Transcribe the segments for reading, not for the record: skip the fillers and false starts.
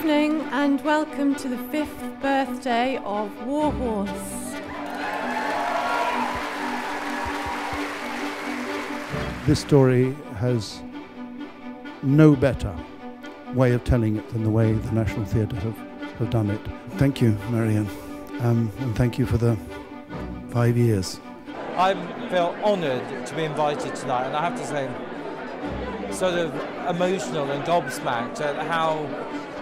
evening and welcome to the 5th birthday of Warhorse. This story has no better way of telling it than the way the National Theatre have done it. Thank you, Marianne, and thank you for the 5 years. I feel honoured to be invited tonight, and I have to say, sort of emotional and gobsmacked at how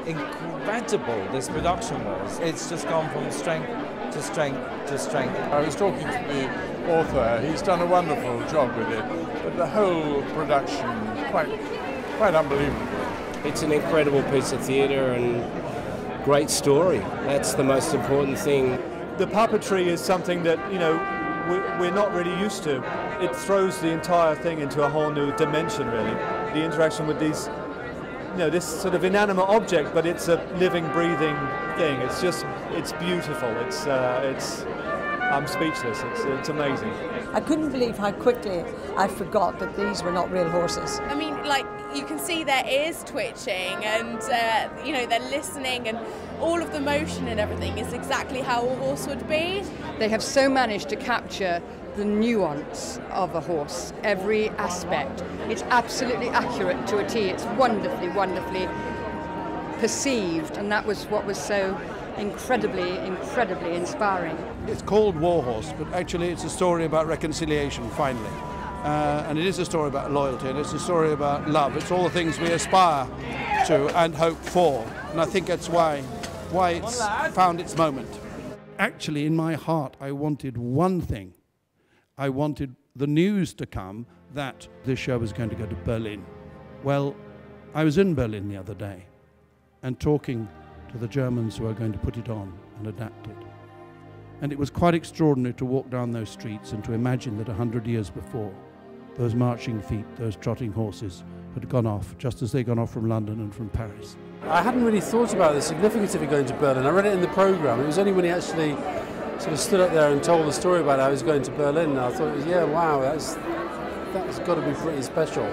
incredible this production was. It's just gone from strength to strength to strength. I was talking to the author. He's done a wonderful job with it, but the whole production, quite unbelievable. It's an incredible piece of theatre and great story. That's the most important thing. The puppetry is something that, you know, we're not really used to. It throws the entire thing into a whole new dimension, really. The interaction with these, you know, this sort of inanimate object, but it's a living, breathing thing. It's beautiful. I'm speechless. It's amazing. I couldn't believe how quickly I forgot that these were not real horses. I mean, like, you can see their ears twitching and, you know, they're listening, and all of the motion and everything is exactly how a horse would be. They have so managed to capture the nuance of a horse, every aspect. It's absolutely accurate to a T. It's wonderfully, wonderfully perceived, and that was what was so incredibly, incredibly inspiring. It's called Warhorse, but actually it's a story about reconciliation, finally. And it is a story about loyalty, and it's a story about love. It's all the things we aspire to and hope for. And I think that's why it's found its moment. Actually, in my heart, I wanted one thing. I wanted the news to come that this show was going to go to Berlin. Well, I was in Berlin the other day and talking to the Germans who are going to put it on and adapt it. And it was quite extraordinary to walk down those streets and to imagine that 100 years before, those marching feet, those trotting horses had gone off, just as they'd gone off from London and from Paris. I hadn't really thought about the significance of it going to Berlin. I read it in the programme. It was only when he actually sort of stood up there and told the story about how he was going to Berlin, and I thought, yeah, wow, that's got to be pretty special.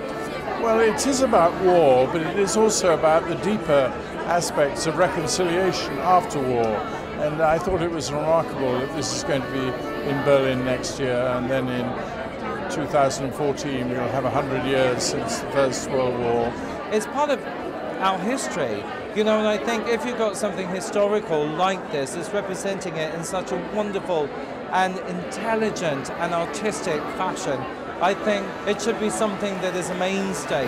Well, it is about war, but it is also about the deeper aspects of reconciliation after war. And I thought it was remarkable that this is going to be in Berlin next year, and then in 2014 we'll have 100 years since the First World War. It's part of our history, you know, and I think if you've got something historical like this, it's representing it in such a wonderful and intelligent and artistic fashion. I think it should be something that is a mainstay.